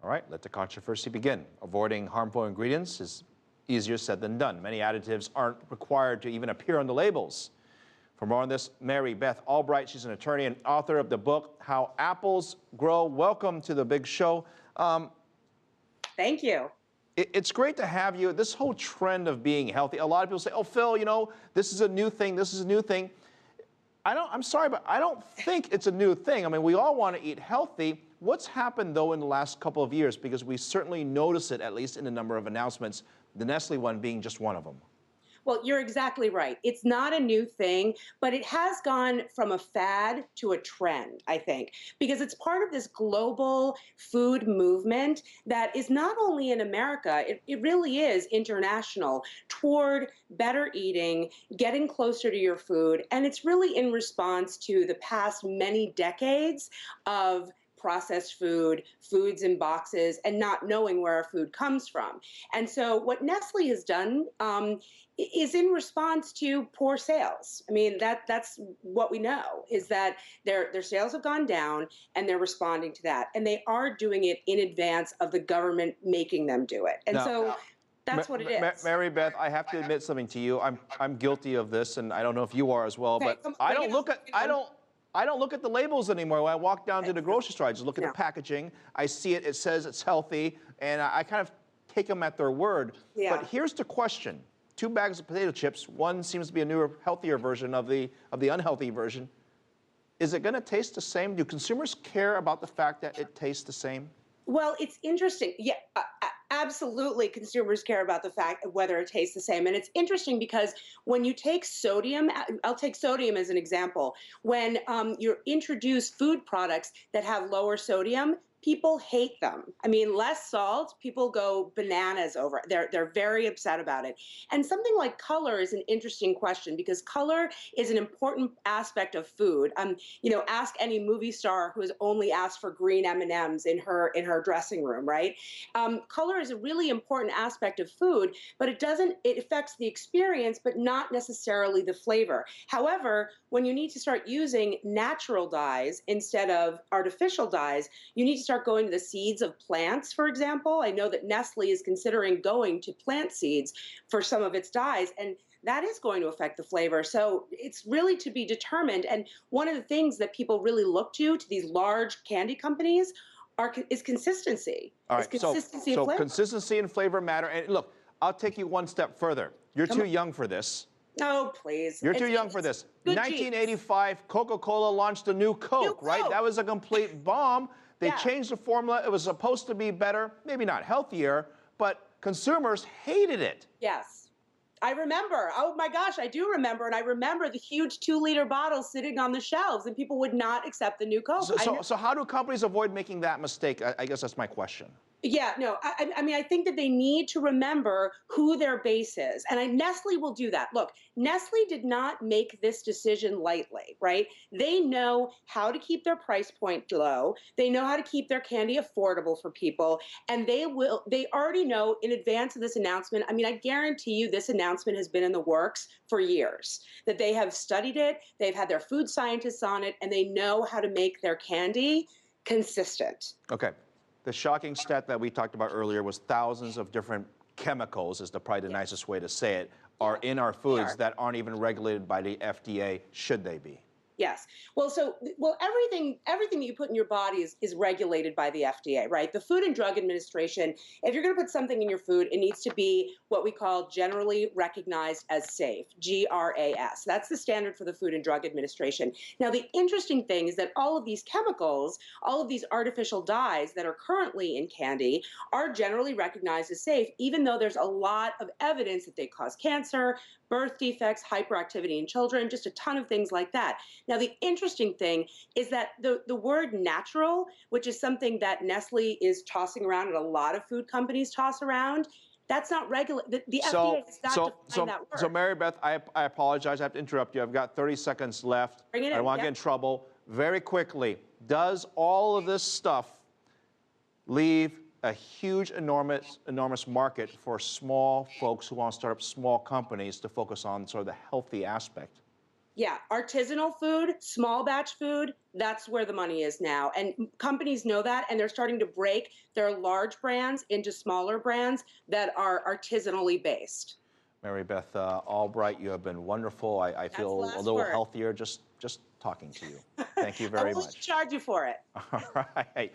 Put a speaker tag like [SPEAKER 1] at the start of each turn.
[SPEAKER 1] All right, let the controversy begin. Avoiding harmful ingredients is easier said than done. Many additives aren't required to even appear on the labels. For more on this, Mary Beth Albright, she's an attorney and author of the book, How Apples Grow. Welcome to the big show.
[SPEAKER 2] Thank you.
[SPEAKER 1] It's great to have you. This whole trend of being healthy, a lot of people say, oh, Phil, you know, this is a new thing, this is a new thing. I'm sorry, but I don't think it's a new thing. I mean, we all want to eat healthy. What's happened, though, in the last couple of years? Because we certainly notice it, at least in a number of announcements, the Nestle one being just one of them.
[SPEAKER 2] Well, you're exactly right. It's not a new thing, but it has gone from a fad to a trend, I think, because it's part of this global food movement that is not only in America, it really is international, toward better eating, getting closer to your food. And it's really in response to the past many decades of processed food, foods in boxes, and not knowing where our food comes from. And so what Nestle has done is in response to poor sales. I mean, that's what we know, is that their sales have gone down and they're responding to that. And they are doing it in advance of the government making them do it. And that's what it is.
[SPEAKER 1] Mary Beth, I have to admit something to you. I'm guilty of this, and I don't know if you are as well,
[SPEAKER 2] Okay,
[SPEAKER 1] but I don't look at the labels anymore. When I walk down to the grocery store, I just look at the packaging. I see it, it says it's healthy, and I kind of take them at their word.
[SPEAKER 2] Yeah.
[SPEAKER 1] But here's the question. 2 bags of potato chips, one seems to be a newer, healthier version of the unhealthy version. Is it going to taste the same? Do consumers care about the fact that it tastes the same?
[SPEAKER 2] Well, it's interesting. Yeah, absolutely. Consumers care about the fact of whether it tastes the same. And it's interesting because when you take sodium, I'll take sodium as an example. When you introduce food products that have lower sodium, people hate them. I mean, less salt, people go bananas over it. They're very upset about it. And something like color is an interesting question because color is an important aspect of food. You know, ask any movie star who has only asked for green M&Ms in her dressing room, right? Color is a really important aspect of food, but it affects the experience, but not necessarily the flavor. However, when you need to start using natural dyes instead of artificial dyes, you need to start going to the seeds of plants, for example. I know that Nestle is considering going to plant seeds for some of its dyes, and that is going to affect the flavor. So it's really to be determined. And one of the things that people really look to these large candy companies is consistency.
[SPEAKER 1] All right,
[SPEAKER 2] consistency
[SPEAKER 1] so
[SPEAKER 2] of flavor.
[SPEAKER 1] Consistency and flavor matter. And look, I'll take you one step further. You're too young for this.
[SPEAKER 2] Oh, please.
[SPEAKER 1] You're too young for this. 1985, Coca-Cola launched a new Coke, right? That was a complete bomb. They changed the formula. It was supposed to be better, maybe not healthier, but consumers hated it.
[SPEAKER 2] Yes. I remember. Oh my gosh, I do remember. And I remember the huge 2-liter bottles sitting on the shelves and people would not accept the new Coke.
[SPEAKER 1] So how do companies avoid making that mistake? I guess that's my question.
[SPEAKER 2] Yeah, no, I mean, I think that they need to remember who their base is. And Nestle will do that. Look, Nestle did not make this decision lightly, right? They know how to keep their price point low. They know how to keep their candy affordable for people. And they already know in advance of this announcement, I mean, I guarantee you this announcement has been in the works for years, that they have studied it, they've had their food scientists on it, and they know how to make their candy consistent.
[SPEAKER 1] Okay. The shocking stat that we talked about earlier was thousands of different chemicals, is probably the nicest way to say it, are in our foods that aren't even regulated by the FDA. Should they be?
[SPEAKER 2] Yes. Well, everything that you put in your body is regulated by the FDA, right? The Food and Drug Administration, if you're going to put something in your food, it needs to be what we call generally recognized as safe, GRAS. That's the standard for the Food and Drug Administration. Now, the interesting thing is that all of these chemicals, all of these artificial dyes that are currently in candy are generally recognized as safe, even though there's a lot of evidence that they cause cancer, birth defects, hyperactivity in children, just a ton of things like that. Now, the interesting thing is that the word natural, which is something that Nestle is tossing around and a lot of food companies toss around, that's not regular. The FDA has not defined that word.
[SPEAKER 1] So Mary Beth, I apologize. I have to interrupt you. I've got 30 seconds left.
[SPEAKER 2] Bring it in.
[SPEAKER 1] I don't want to get in trouble. Very quickly, does all of this stuff leave a huge, enormous market for small folks who want to start up small companies to focus on sort of the healthy aspect?
[SPEAKER 2] Yeah, artisanal food, small batch food, that's where the money is now. And companies know that, and they're starting to break their large brands into smaller brands that are artisanally based.
[SPEAKER 1] Mary Beth Albright, you have been wonderful. I
[SPEAKER 2] That's the
[SPEAKER 1] feel a
[SPEAKER 2] last
[SPEAKER 1] little
[SPEAKER 2] word.
[SPEAKER 1] healthier just talking to you. Thank you
[SPEAKER 2] I
[SPEAKER 1] very
[SPEAKER 2] will
[SPEAKER 1] much.
[SPEAKER 2] charge you for it.
[SPEAKER 1] All right.